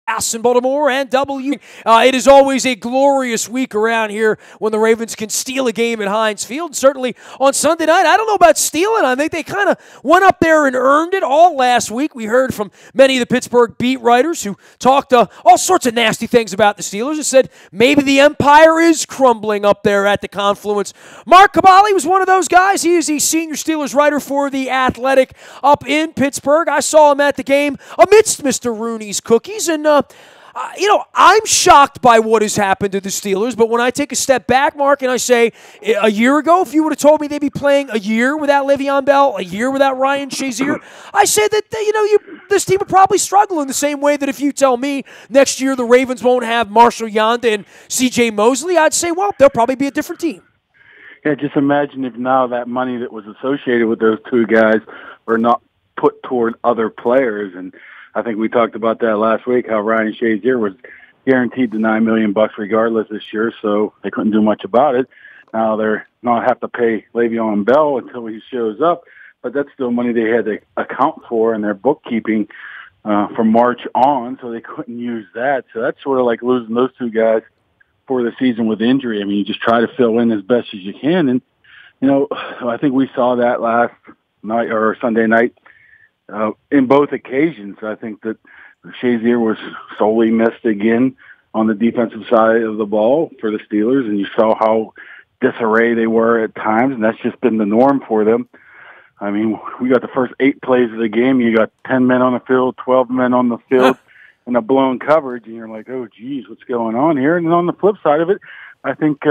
in Baltimore and it is always a glorious week around here when the Ravens can steal a game at Heinz Field. Certainly on Sunday night, I don't know about stealing. I think they kind of went up there and earned it all last week. We heard from many of the Pittsburgh beat writers who talked all sorts of nasty things about the Steelers and said maybe the empire is crumbling up there at the confluence. Mark Kaboly was one of those guys. He is the senior Steelers writer for The Athletic up in Pittsburgh. I saw him at the game amidst Mr. Rooney's cookies, and I'm shocked by what has happened to the Steelers, but when I take a step back, Mark, and I say a year ago, if you would have told me they'd be playing a year without Le'Veon Bell, a year without Ryan Shazier, I say that, this team would probably struggle in the same way that if you tell me next year the Ravens won't have Marshall Yanda and C.J. Mosley, I'd say, well, they'll probably be a different team. Yeah, just imagine if now that money that was associated with those two guys were not put toward other players. And I think we talked about that last week, how Ryan Shazier was guaranteed the $9 million regardless this year, so they couldn't do much about it. Now they're not have to pay Le'Veon Bell until he shows up, but that's still money they had to account for in their bookkeeping from March on, so they couldn't use that. So that's sort of like losing those two guys for the season with injury. I mean, you just try to fill in as best as you can, and I think we saw that last night or Sunday night. In both occasions, I think that Shazier was solely missed again on the defensive side of the ball for the Steelers, and you saw how disarray they were at times, and that's just been the norm for them. I mean, we got the first 8 plays of the game. You got 10 men on the field, 12 men on the field, and a blown coverage, and you're like, oh, geez, what's going on here? And then on the flip side of it, I think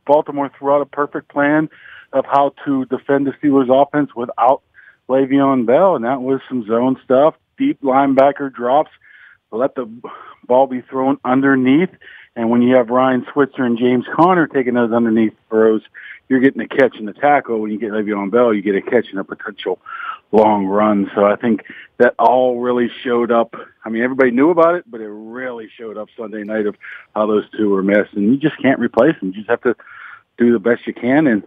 Baltimore threw out a perfect plan of how to defend the Steelers' offense without Le'Veon Bell, and that was some zone stuff, deep linebacker drops, let the ball be thrown underneath, and when you have Ryan Switzer and James Conner taking those underneath throws, you're getting a catch in the tackle. When you get Le'Veon Bell, you get a catch in a potential long run. So I think that all really showed up. I mean, everybody knew about it, but it really showed up Sunday night of how those two were missed, and you just can't replace them. You just have to do the best you can and,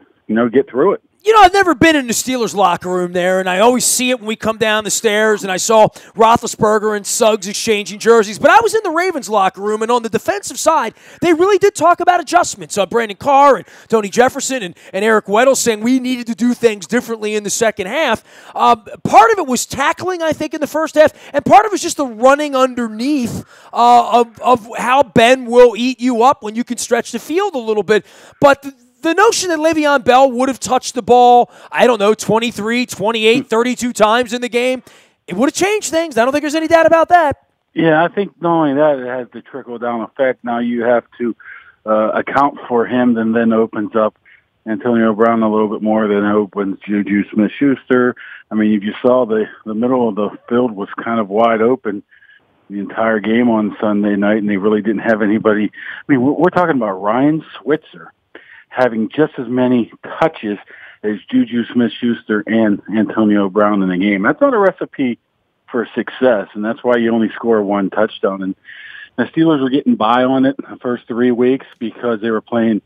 get through it. I've never been in the Steelers locker room there, and I always see it when we come down the stairs, and I saw Roethlisberger and Suggs exchanging jerseys, but I was in the Ravens locker room, and on the defensive side, they really did talk about adjustments. Brandon Carr and Tony Jefferson and Eric Weddle saying we needed to do things differently in the second half. Part of it was tackling, I think, in the first half, and part of it was just the running underneath of how Ben will eat you up when you can stretch the field a little bit, but the notion that Le'Veon Bell would have touched the ball, 23, 28, 32 times in the game, it would have changed things. I don't think there's any doubt about that. Yeah, I think not only that, it has the trickle-down effect. Now you have to account for him, then opens up Antonio Brown a little bit more, then opens Juju Smith-Schuster. I mean, if you saw the middle of the field was kind of wide open the entire game on Sunday night, and they really didn't have anybody. I mean, we're talking about Ryan Switzer having just as many touches as Juju Smith-Schuster and Antonio Brown in the game. That's not a recipe for success, and that's why you only score one touchdown. And the Steelers were getting by on it the first 3 weeks because they were playing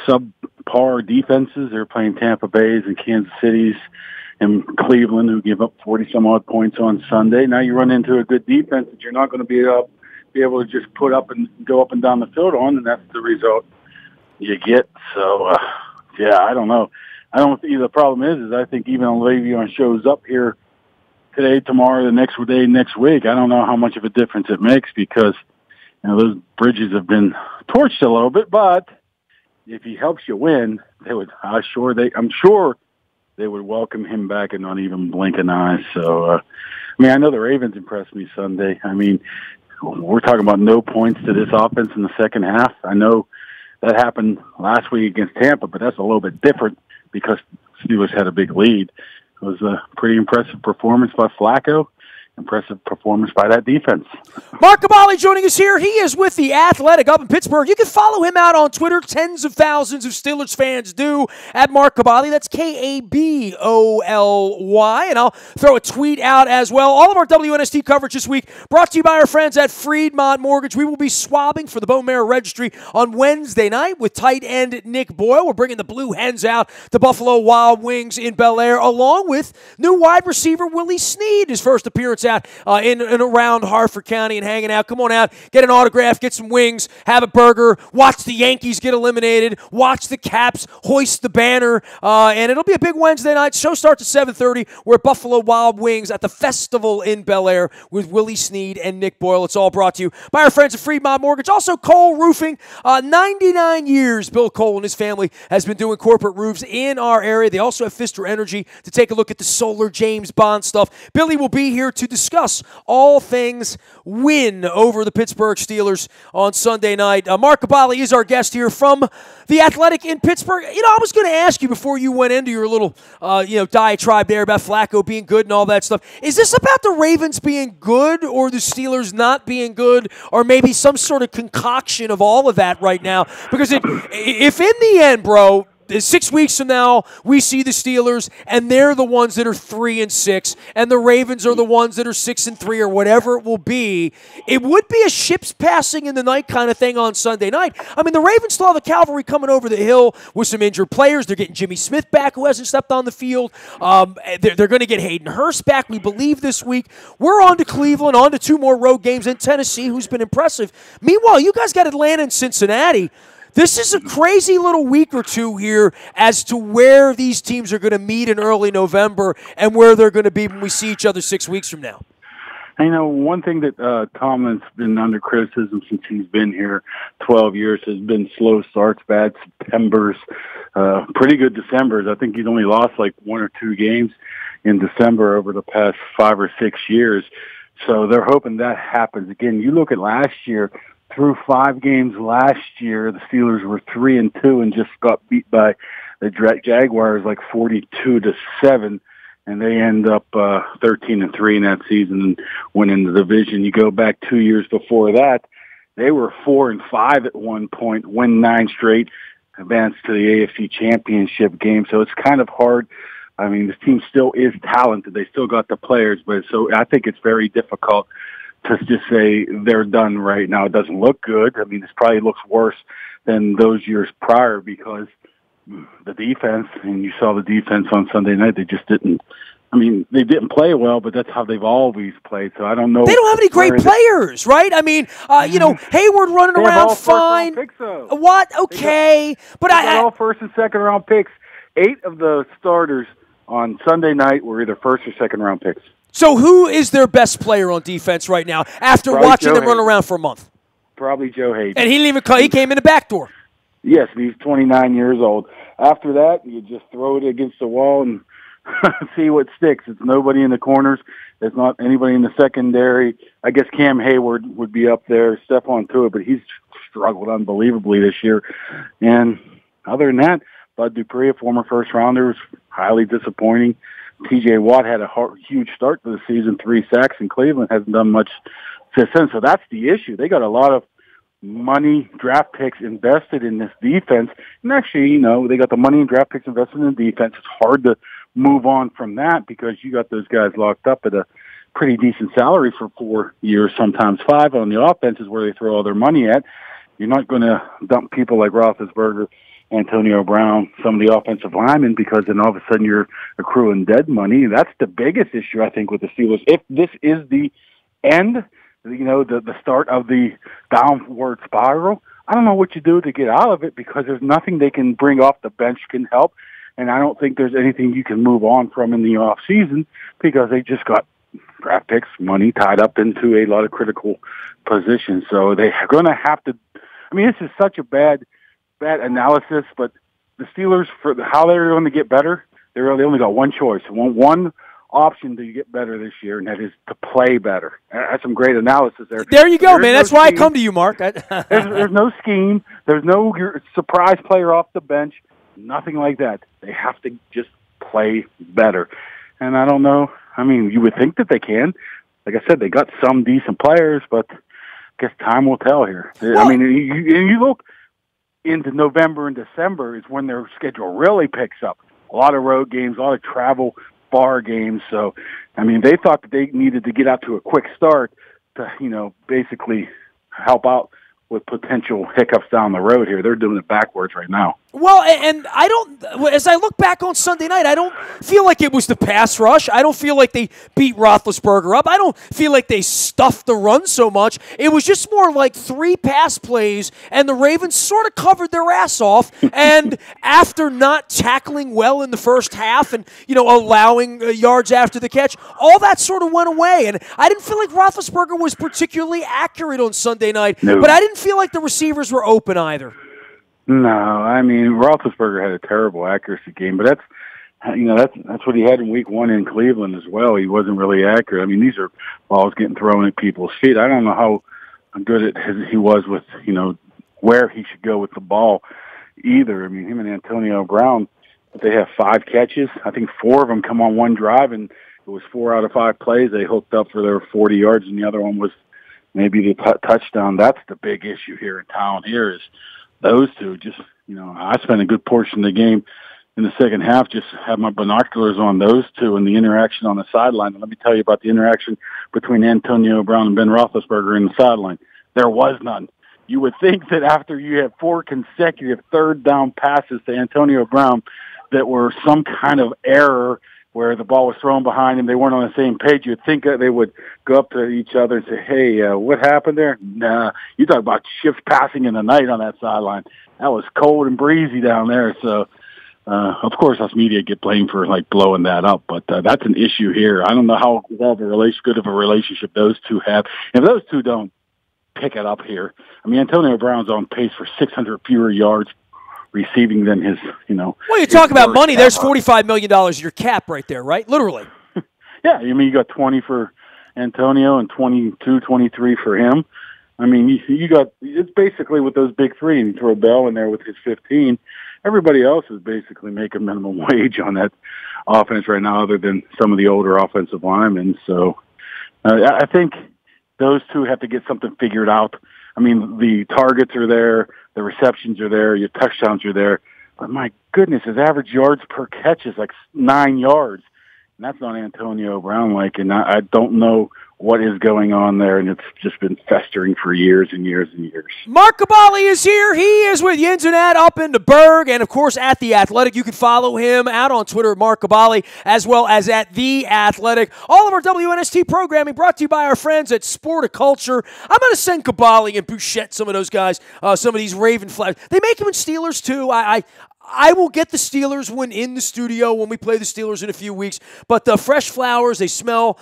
subpar defenses. They were playing Tampa Bay's and Kansas City's and Cleveland, who give up 40-some-odd points on Sunday. Now you run into a good defense that you're not going to be able to just put up and go up and down the field on, and that's the result you get. So, I don't know. The problem is I think even when Le'Veon shows up here today, tomorrow, the next day, next week, I don't know how much of a difference it makes because, those bridges have been torched a little bit, but if he helps you win, I'm sure they would welcome him back and not even blink an eye. So, I know the Ravens impressed me Sunday. I mean, we're talking about no points to this offense in the second half. I know that happened last week against Tampa, but that's a little bit different because Steelers had a big lead. It was a pretty impressive performance by Flacco. Impressive performance by that defense. Mark Kaboly joining us here. He is with The Athletic up in Pittsburgh. You can follow him out on Twitter. Tens of thousands of Steelers fans do at Mark Kaboly. That's Kaboly. And I'll throw a tweet out as well. All of our WNST coverage this week brought to you by our friends at Freedmont Mortgage. We will be swabbing for the Bone Marrow Registry on Wednesday night with tight end Nick Boyle. We're bringing the Blue Hens out to Buffalo Wild Wings in Bel Air, along with new wide receiver Willie Snead, his first appearance out in and around Hartford County and hanging out, come on out, get an autograph, get some wings, have a burger, watch the Yankees get eliminated, watch the Caps hoist the banner, and it'll be a big Wednesday night. Show starts at 7:30. We're at Buffalo Wild Wings at the Festival in Bel Air with Willie Snead and Nick Boyle. It's all brought to you by our friends at Fremont Mortgage. Also, Cole Roofing. 99 years Bill Cole and his family has been doing corporate roofs in our area. They also have Pfister Energy to take a look at the solar James Bond stuff. Billy will be here to discuss all things win over the Pittsburgh Steelers on Sunday night. Mark Kaboly is our guest here from The Athletic in Pittsburgh. I was going to ask you before you went into your little diatribe there about Flacco being good and all that stuff. Is this about the Ravens being good or the Steelers not being good, or maybe some sort of concoction of all of that right now? Because if in the end, bro, 6 weeks from now, we see the Steelers, and they're the ones that are 3-6, and the Ravens are the ones that are 6-3, or whatever it will be. It would be a ship's passing in the night kind of thing on Sunday night. I mean, the Ravens still have the cavalry coming over the hill with some injured players. They're getting Jimmy Smith back, who hasn't stepped on the field. They're going to get Hayden Hurst back, we believe, this week. We're on to Cleveland, on to 2 more road games in Tennessee, who's been impressive. Meanwhile, you guys got Atlanta and Cincinnati. This is a crazy little week or two here as to where these teams are going to meet in early November and where they're going to be when we see each other 6 weeks from now. One thing that Tomlin's been under criticism since he's been here 12 years has been slow starts, bad Septembers, pretty good Decembers. I think he's only lost like 1 or 2 games in December over the past 5 or 6 years. So they're hoping that happens again. You look at last year. Through 5 games last year, the Steelers were 3-2 and just got beat by the Jaguars like 42-7, and they end up 13-3 in that season and winning the division. You go back 2 years before that, they were 4-5 at one point, win 9 straight, advance to the AFC Championship game. So it's kind of hard. I mean, this team still is talented. They still got the players, but so I think it's very difficult to just say they're done right now. It doesn't look good. I mean, this probably looks worse than those years prior because the defense, and you saw the defense on Sunday night, they just didn't. I mean, they didn't play well, but that's how they've always played. So I don't know. They don't have any great players, right? I mean, Hayward running around fine. Picks, though. What? Okay. They got all first and second round picks. 8 of the starters on Sunday night were either first or second round picks. So who is their best player on defense right now after watching them run around for a month? Probably Joe Hayden. And he didn't even he came in the back door. Yes, he's 29 years old. After that, you just throw it against the wall and see what sticks. It's nobody in the corners. There's not anybody in the secondary. I guess Cam Hayward would be up there, Stephon Tuitt, but he's struggled unbelievably this year. And other than that, Bud Dupree, a former first-rounder, was highly disappointing. T.J. Watt had a huge start to the season, 3 sacks, and Cleveland hasn't done much since then. So that's the issue. They got a lot of money, draft picks invested in this defense. And actually, they got the money and draft picks invested in the defense. It's hard to move on from that because you got those guys locked up at a pretty decent salary for 4 years, sometimes 5 on the offenses where they throw all their money at. You're not going to dump people like Roethlisberger, Antonio Brown, some of the offensive linemen, because then all of a sudden you're accruing dead money. That's the biggest issue, I think, with the Steelers. If this is the end, the start of the downward spiral, I don't know what you do to get out of it because there's nothing they can bring off the bench can help, and I don't think there's anything you can move on from in the off season because they just got draft picks, money tied up into a lot of critical positions. So they're going to have to. I mean, this is such a bad analysis, but the Steelers, for how they're going to get better, they only got one choice, one option to get better this year, and that is to play better. That's some great analysis there. There you go, man. That's why I come to you, Mark. There's no scheme. There's no surprise player off the bench. Nothing like that. They have to just play better. And I don't know. I mean, you would think that they can. Like I said, they got some decent players, but I guess time will tell here. Well, I mean, you look into November and December is when their schedule really picks up. A lot of road games, a lot of travel bar games. So, I mean, they thought that they needed to get out to a quick start to, basically help out with potential hiccups down the road here. They're doing it backwards right now. Well, and I don't, as I look back on Sunday night, I don't feel like it was the pass rush. I don't feel like they beat Roethlisberger up. I don't feel like they stuffed the run so much. It was just more like 3 pass plays, and the Ravens sort of covered their ass off. And after not tackling well in the first half and, allowing yards after the catch, all that sort of went away. And I didn't feel like Roethlisberger was particularly accurate on Sunday night, No. but I didn't feel like the receivers were open either. No, I mean, Roethlisberger had a terrible accuracy game, but that's what he had in week 1 in Cleveland as well. He wasn't really accurate. I mean, these are balls getting thrown at people's feet. I don't know how good he was with, where he should go with the ball either. I mean, him and Antonio Brown, they have 5 catches. I think 4 of them come on one drive, and it was 4 out of 5 plays they hooked up for their 40 yards, and the other one was maybe the touchdown. That's the big issue here in town here is those two just, I spent a good portion of the game in the second half just had my binoculars on those two and the interaction on the sideline. And let me tell you about the interaction between Antonio Brown and Ben Roethlisberger in the sideline. There was none. You would think that after you have 4 consecutive third down passes to Antonio Brown that were some kind of error where the ball was thrown behind him, they weren't on the same page, you'd think that they would go up to each other and say, hey, what happened there? Nah, you talk about shift passing in the night on that sideline. That was cold and breezy down there. So, of course, us media get blamed for, blowing that up, but that's an issue here. I don't know how good of a relationship those two have. If those two don't pick it up here, I mean, Antonio Brown's on pace for 600 fewer yards receiving than his, Well, you talk about money. There's $45 million in your cap right there, right? Literally. Yeah, I mean, you got 20 for Antonio and 22, 23 for him. I mean, you got, it's basically with those big 3, and you throw Bell in there with his 15. Everybody else is basically making minimum wage on that offense right now other than some of the older offensive linemen. So I think those two have to get something figured out. I mean, the targets are there, the receptions are there, your touchdowns are there. But my goodness, his average yards per catch is 9 yards. And that's not Antonio Brown and I don't know what is going on there, and it's just been festering for years and years and years. Mark Kaboly is here. He is with Yins and Ad up in the Berg, and, of course, at The Athletic. You can follow him out on Twitter at Mark Kaboly, as well as at The Athletic. All of our WNST programming brought to you by our friends at Sporticulture. I'm going to send Kaboly and Bouchette, some of those guys, some of these Raven flags. They make them in Steelers, too. I will get the Steelers one in the studio when we play the Steelers in a few weeks. But the fresh flowers, they smell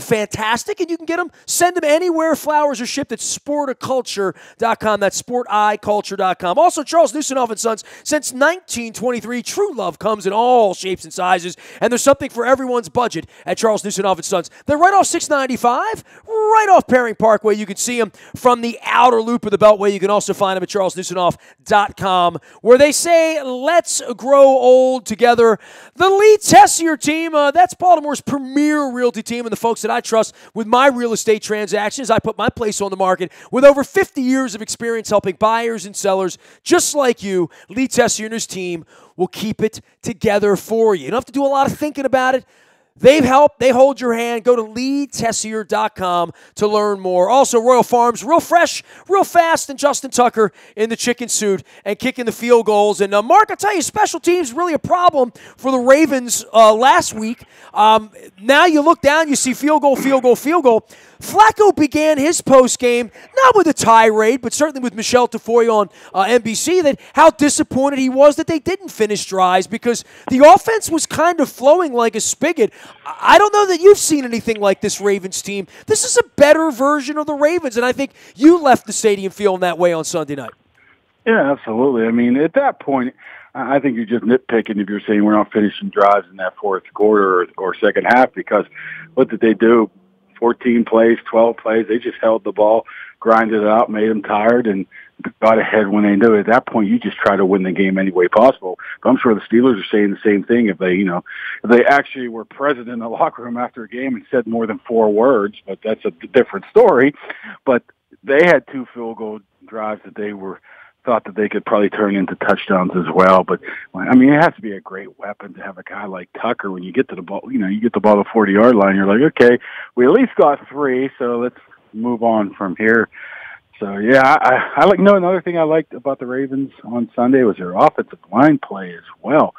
fantastic, and you can get them, send them anywhere flowers are shipped at sporticulture.com. That's sporticulture.com. Also, Charles Newsonoff & Sons, since 1923, true love comes in all shapes and sizes, and there's something for everyone's budget at Charles Newsonoff & Sons. They're right off 695, right off Paring Parkway. You can see them from the outer loop of the Beltway. You can also find them at charlesnewsonoff.com, where they say, let's grow old together. The Lee Tessier team, that's Baltimore's premier realty team and the folks that I trust with my real estate transactions. I put my place on the market with over 50 years of experience helping buyers and sellers just like you. Lee Tessier and his team will keep it together for you. You don't have to do a lot of thinking about it. They've helped. They hold your hand. Go to leetessier.com to learn more. Also, Royal Farms, real fresh, real fast, and Justin Tucker in the chicken suit and kicking the field goals. And, Mark, I'll tell you, special teams really a problem for the Ravens last week. Now you look down, you see field goal, field goal, field goal. Flacco began his postgame, not with a tirade, but certainly with Michelle Tafoya on NBC, that how disappointed he was that they didn't finish drives because the offense was kind of flowing like a spigot. I don't know that you've seen anything like this Ravens team. This is a better version of the Ravens, and I think you left the stadium feeling that way on Sunday night. Yeah, absolutely. I mean, at that point, I think you're just nitpicking if you're saying we're not finishing drives in that fourth quarter or second half because what did they do? 14 plays, 12 plays. They just held the ball, grinded it out, made them tired, and got ahead when they knew it. At that point, you just try to win the game any way possible. But I'm sure the Steelers are saying the same thing if they actually were present in the locker room after a game and said more than 4 words, but that's a different story. But they had 2 field goal drives that they thought that they could probably turn into touchdowns as well. But, I mean, it has to be a great weapon to have a guy like Tucker when you get to the ball, you get the ball to the 40-yard line, you're like, okay, we at least got 3, so let's move on from here. So, yeah, I like. No, another thing I liked about the Ravens on Sunday was their offensive line play as well.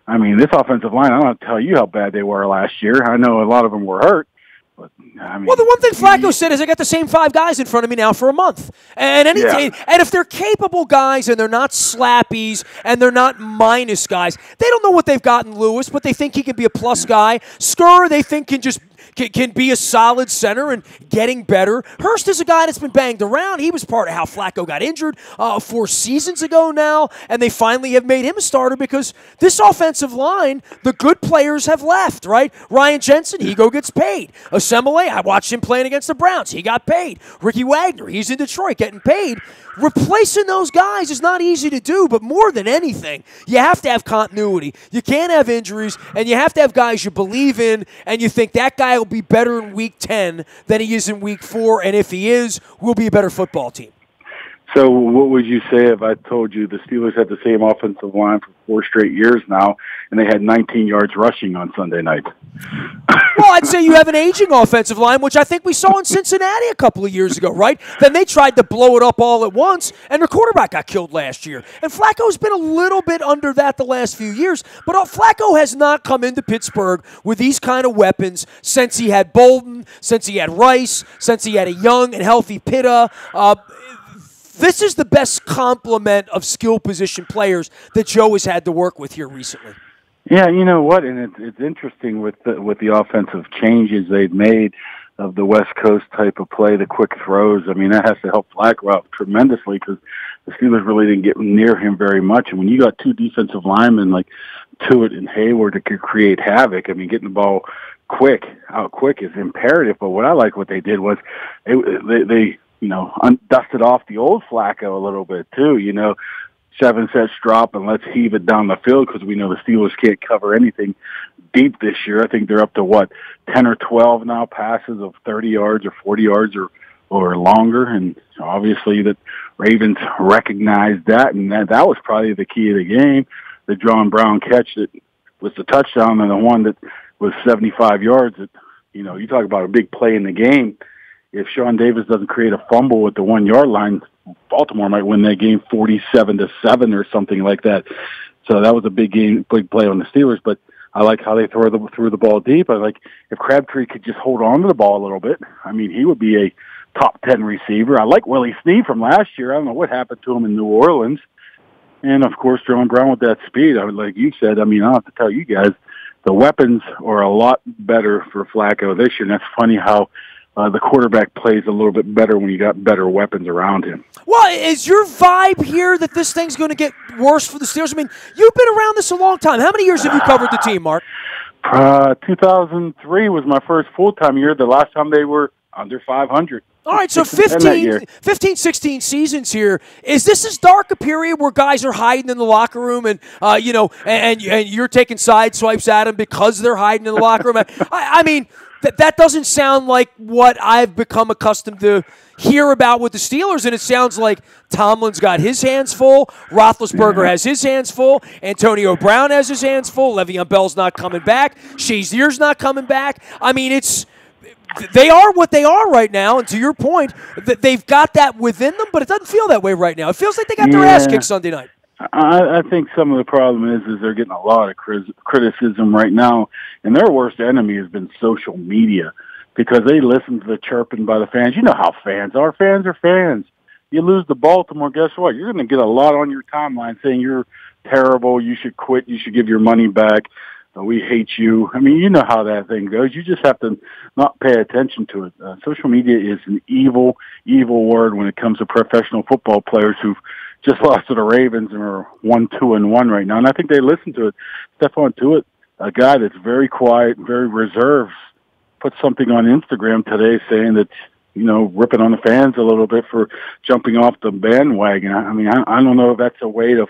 I mean, this offensive line, I don't have to tell you how bad they were last year. I know a lot of them were hurt. But, I mean, well, the one thing Flacco said is, I got the same 5 guys in front of me now for a month. And and if they're capable guys and they're not slappies and they're not minus guys, they don't know what they've got in Lewis, but they think he can be a plus guy. Skur, they think can be a solid center and getting better. Hurst is a guy that's been banged around. He was part of how Flacco got injured 4 seasons ago now, and they finally have made him a starter because this offensive line, the good players have left, right? Ryan Jensen, he gets paid. Osemele, I watched him playing against the Browns. He got paid. Ricky Wagner, he's in Detroit getting paid. Replacing those guys is not easy to do, but more than anything, you have to have continuity. You can't have injuries, and you have to have guys you believe in, and you think that guy will be better in Week 10 than he is in Week 4, and if he is, we'll be a better football team. So what would you say if I told you the Steelers had the same offensive line for 4 straight years now, and they had 19 yards rushing on Sunday night? Well, I'd say you have an aging offensive line, which I think we saw in Cincinnati a couple of years ago, right? Then they tried to blow it up all at once, and their quarterback got killed last year. And Flacco's been a little bit under that the last few years, but Flacco has not come into Pittsburgh with these kind of weapons since he had Bolden, since he had Rice, since he had a young and healthy Pitta. This is the best complement of skill position players that Joe has had to work with here recently. Yeah, you know what, and it's interesting with the offensive changes they've made of the West Coast type of play, the quick throws. I mean, that has to help Flacco out tremendously because the Steelers really didn't get near him very much. And when you got 2 defensive linemen like Tuitt and Hayward that could create havoc, I mean, getting the ball out quick is imperative. But what I like what they did was they dusted off the old Flacco a little bit too, 7 sets drop and let's heave it down the field because we know the Steelers can't cover anything deep this year. I think they're up to 10 or 12 now passes of 30 yards or 40 yards or longer. And obviously the Ravens recognized that, and that was probably the key of the game. The John Brown catch that was the touchdown and the one that was 75 yards. That, you talk about a big play in the game. If Sean Davis doesn't create a fumble at the 1 yard line, Baltimore might win that game 47-7 or something like that. So that was a big play on the Steelers. But I like how they threw the ball deep. I like if Crabtree could just hold on to the ball a little bit. I mean, he would be a top 10 receiver. I like Willie Snead from last year. I don't know what happened to him in New Orleans. And of course, John Brown with that speed. Like you said, I mean, I don't have to tell you guys, the weapons are a lot better for Flacco this year. And that's funny how the quarterback plays a little bit better when you got better weapons around him. Well, is your vibe here that this thing's going to get worse for the Steelers? I mean, you've been around this a long time. How many years have you covered the team, Mark? 2003 was my first full-time year. The last time they were under 500. All right, so 15, 16 seasons here. Is this dark a period where guys are hiding in the locker room and, and you're taking side swipes at them because they're hiding in the locker room? I mean, that doesn't sound like what I've become accustomed to hear about with the Steelers, and it sounds like Tomlin's got his hands full, Roethlisberger has his hands full, Antonio Brown has his hands full, Le'Veon Bell's not coming back, Shazier's not coming back. I mean, they are what they are right now, and to your point, they've got that within them, but it doesn't feel that way right now. It feels like they got their ass kicked Sunday night. I think some of the problem is they're getting a lot of criticism right now, and their worst enemy has been social media because they listen to the chirping by the fans. You know how fans are. Fans are fans. You lose to Baltimore, guess what? You're going to get a lot on your timeline saying you're terrible, you should quit, you should give your money back, we hate you. I mean, you know how that thing goes. You just have to not pay attention to it. Social media is an evil, evil word when it comes to professional football players who've just lost to the Ravens and are 1-2-1 right now. And I think they listen to it. Stephon Tuitt, a guy that's very quiet, very reserved, put something on Instagram today saying that, ripping on the fans a little bit for jumping off the bandwagon. I mean, I don't know if that's a way of,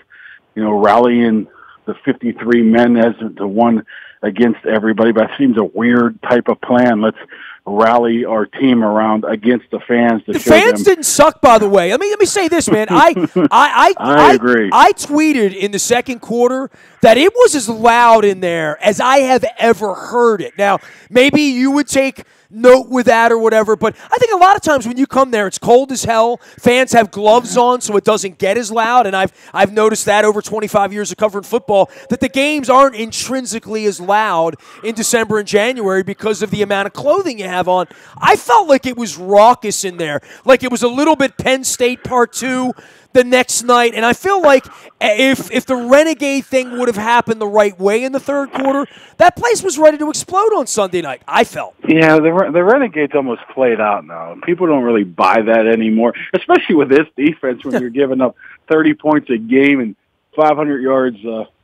rallying the 53 men as the one against everybody, but it seems a weird type of plan. Let's rally our team around against the fans. The fans didn't suck, by the way. Let me say this, man. I agree. I tweeted in the second quarter that it was as loud in there as I have ever heard it. Now, maybe you would take note with that or whatever. But I think a lot of times when you come there, it's cold as hell. Fans have gloves on so it doesn't get as loud. And I've noticed that over 25 years of covering football, that the games aren't intrinsically as loud in December and January because of the amount of clothing you have on. I felt like it was raucous in there, like it was a little bit Penn State Part 2 the next night. And I feel like if the Renegade thing would have happened the right way in the third quarter, that place was ready to explode on Sunday night, I felt. Yeah, the Renegades almost played out now. People don't really buy that anymore, especially with this defense when you're giving up 30 points a game and 500 yards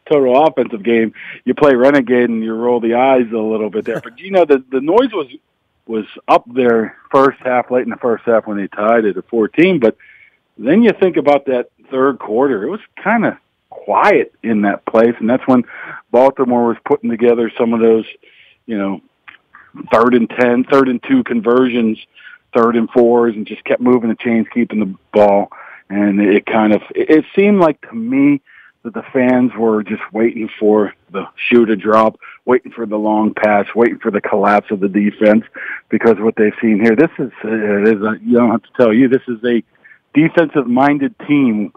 total offensive game. You play Renegade and you roll the eyes a little bit there. But, the noise was up there late in the first half when they tied it at 14, but then you think about that third quarter. It was kind of quiet in that place, and that's when Baltimore was putting together some of those, 3rd and 10, 3rd and 2 conversions, 3rd and 4s, and just kept moving the chains, keeping the ball. And it seemed like to me that the fans were just waiting for the shoe to drop, waiting for the long pass, waiting for the collapse of the defense, because what they've seen here, you don't have to tell you, this is a defensive-minded team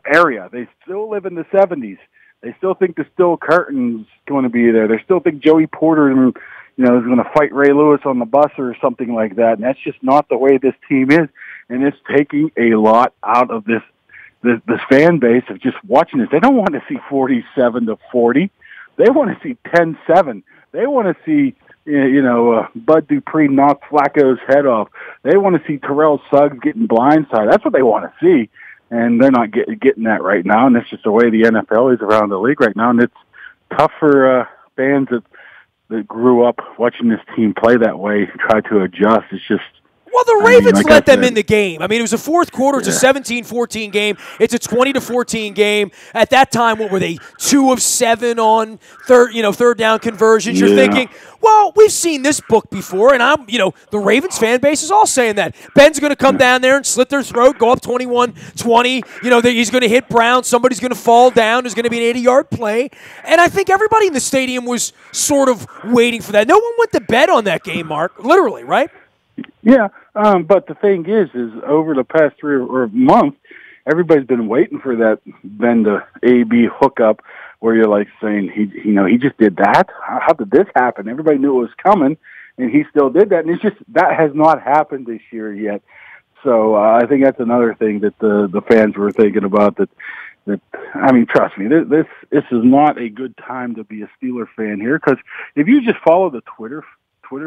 area. They still live in the 70s. They still think the Steel Curtain's going to be there. They still think Joey Porter is going to fight Ray Lewis on the bus or something like that. And that's just not the way this team is. And it's taking a lot out of this fan base of just watching this. They don't want to see 47-40. They want to see 10-7. They want to see Bud Dupree knock Flacco's head off. They want to see Terrell Suggs getting blindsided. That's what they want to see, and they're not getting that right now. And that's just the way the NFL is around the league right now. And it's tough for fans that grew up watching this team play that way, try to adjust. It's just. Well, the Ravens let them in the game. I mean, it was a fourth quarter. It's a 17-14 game. It's a 20-14 game. At that time, what were they? 2 of 7 on third down conversions. You're thinking, well, we've seen this book before, and the Ravens fan base is all saying that. Ben's going to come down there and slit their throat, go up 21-20. He's going to hit Brown. Somebody's going to fall down. There's going to be an 80-yard play. And I think everybody in the stadium was sort of waiting for that. No one went to bed on that game, Mark, literally, right? Yeah, but the thing is over the past 3 or month, everybody's been waiting for that Ben to A/B hookup where you're like saying, he just did that? How did this happen? Everybody knew it was coming, and he still did that, and it's just that has not happened this year yet. So I think that's another thing that the fans were thinking about. Trust me, this is not a good time to be a Steeler fan here, because if you just follow the Twitter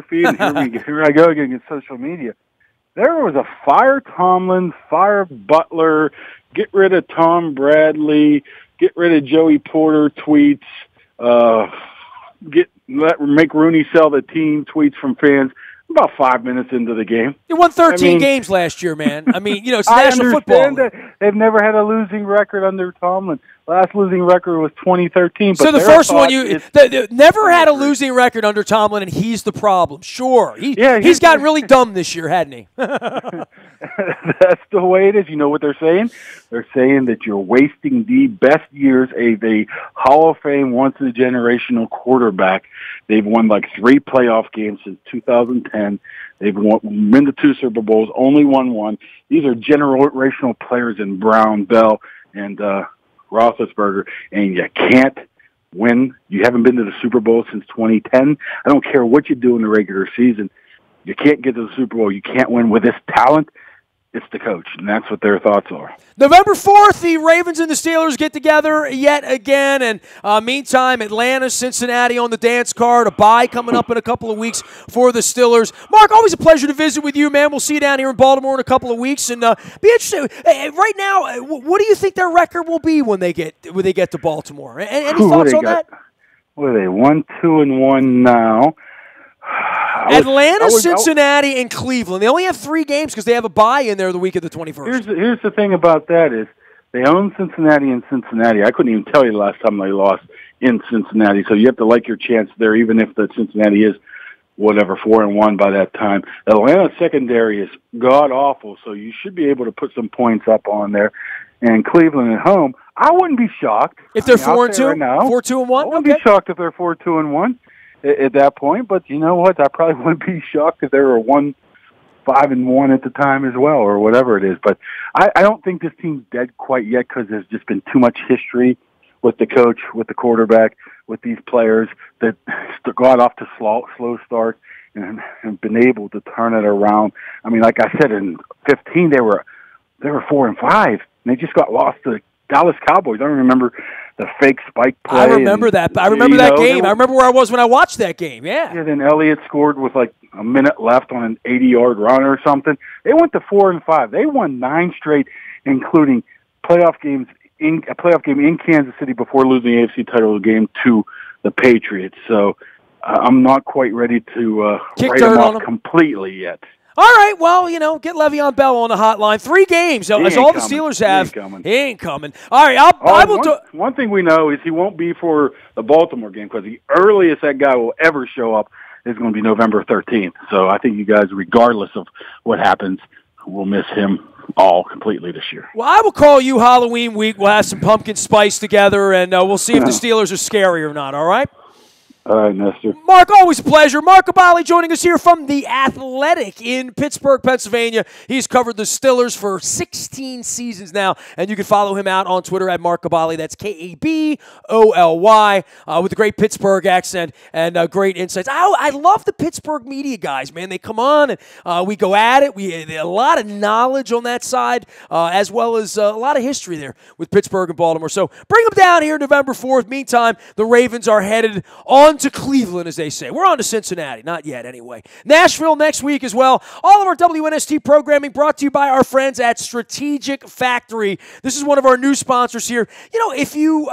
feed, and here I go again in social media. There was a fire Tomlin, fire Butler, get rid of Tom Bradley, get rid of Joey Porter tweets, make Rooney sell the team tweets from fans. About 5 minutes into the game. They won 13 games last year, man. It's national football. That they've never had a losing record under Tomlin. Last losing record was 2013. So the first one, never had a losing record under Tomlin, and he's the problem. Sure. He's got really dumb this year, hadn't he? That's the way it is. You know what they're saying? They're saying that you're wasting the best years of a Hall of Fame, once-in-a-generational quarterback. They've won 3 playoff games since 2010. They've been to 2 Super Bowls, only won 1. These are generational players in Brown, Bell, and Roethlisberger, and you can't win. You haven't been to the Super Bowl since 2010. I don't care what you do in the regular season. You can't get to the Super Bowl. You can't win with this talent. It's the coach, and that's what their thoughts are. November 4th, the Ravens and the Steelers get together yet again. And meantime, Atlanta, Cincinnati on the dance card. A bye coming up in a couple of weeks for the Steelers. Mark, always a pleasure to visit with you, man. We'll see you down here in Baltimore in a couple of weeks. And be interested. Right now, what do you think their record will be when they get to Baltimore? Any thoughts on that? What are they, 1-2-1 now? Atlanta, Cincinnati, and Cleveland. They only have 3 games because they have a bye in there the week of the 21st. Here's the thing about that is they own Cincinnati and Cincinnati. I couldn't even tell you the last time they lost in Cincinnati, so you have to like your chance there, even if the Cincinnati is, 4-1 by that time. Atlanta's secondary is god-awful, so you should be able to put some points up on there. And Cleveland at home, I wouldn't be shocked. If they're 4-2? 4-2-1? I wouldn't be shocked if they're 4-2-1. at that point. But you know what? I probably wouldn't be shocked if they were 5-1 at the time as well, or whatever it is. But I don't think this team's dead quite yet because there's just been too much history with the coach, with the quarterback, with these players that got off to slow start and been able to turn it around. I mean, like I said, in 15 they were 4-5, and they just got lost to the Dallas Cowboys. I don't remember the fake spike play. I remember that. I remember that game. I remember where I was when I watched that game. Yeah. Yeah. Then Elliott scored with like a minute left on an 80-yard run or something. They went to 4-5. They won 9 straight, including a playoff game in Kansas City before losing the AFC title game to the Patriots. So I'm not quite ready to write them off completely yet. All right, well, get Le'Veon Bell on the hotline. 3 games, as all the Steelers have. He ain't coming. All right, one thing we know is he won't be for the Baltimore game because the earliest that guy will ever show up is going to be November 13th. So I think you guys, regardless of what happens, will miss him all completely this year. Well, I will call you Halloween week. We'll have some pumpkin spice together, and we'll see if the Steelers are scary or not, all right? All right, Nestor. Mark, always a pleasure. Mark Kaboly joining us here from The Athletic in Pittsburgh, Pennsylvania. He's covered the Steelers for 16 seasons now, and you can follow him out on Twitter at Mark Kaboly. That's Kaboly, with a great Pittsburgh accent and great insights. I love the Pittsburgh media guys, man. They come on, and we go at it. We a lot of knowledge on that side, as well as a lot of history there with Pittsburgh and Baltimore. So bring them down here November 4th. Meantime, the Ravens are headed on to Cleveland, as they say. We're on to Cincinnati. Not yet, anyway. Nashville next week as well. All of our WNST programming brought to you by our friends at Strategic Factory. This is one of our new sponsors here. If you're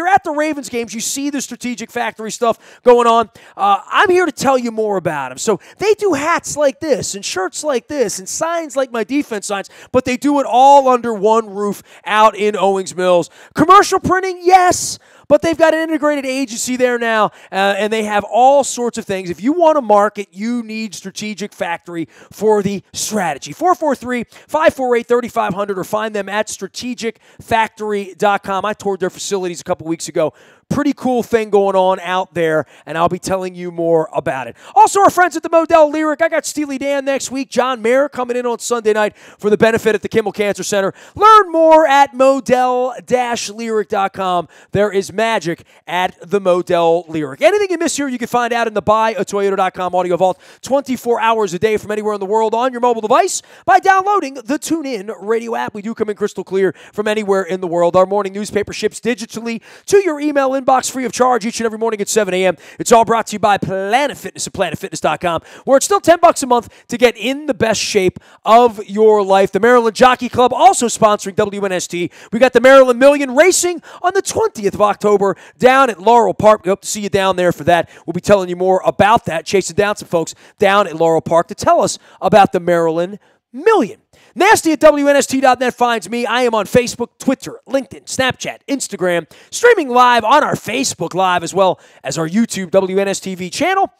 at the Ravens games, you see the Strategic Factory stuff going on. I'm here to tell you more about them. So they do hats like this and shirts like this and signs like my defense signs, but they do it all under one roof out in Owings Mills. Commercial printing, yes, but they've got an integrated agency there now, and they have all sorts of things. If you want to market, you need Strategic Factory for the strategy. 443-548-3500 or find them at strategicfactory.com. I toured their facilities a couple weeks ago. Pretty cool thing going on out there, and I'll be telling you more about it. Also, our friends at the Modell Lyric. I got Steely Dan next week. John Mayer coming in on Sunday night for the benefit at the Kimmel Cancer Center. Learn more at modell-lyric.com. There is magic at the Modell Lyric. Anything you miss here, you can find out in the buyatoyota.com audio vault 24 hours a day from anywhere in the world on your mobile device by downloading the TuneIn radio app. We do come in crystal clear from anywhere in the world. Our morning newspaper ships digitally to your email inbox free of charge each and every morning at 7 a.m. It's all brought to you by Planet Fitness at planetfitness.com, where it's still $10 a month to get in the best shape of your life. The Maryland Jockey Club also sponsoring WNST. We got the Maryland Million racing on the 20th of October down at Laurel Park. We hope to see you down there for that. We'll be telling you more about that, chasing down some folks down at Laurel Park to tell us about the Maryland Million. Nasty at WNST.net finds me. I am on Facebook, Twitter, LinkedIn, Snapchat, Instagram, streaming live on our Facebook Live as well as our YouTube WNSTV channel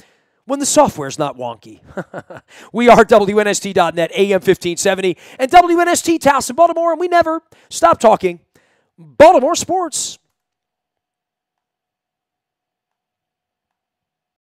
when the software's not wonky. We are WNST.net, AM 1570, and WNST Towson, Baltimore, and we never stop talking Baltimore sports.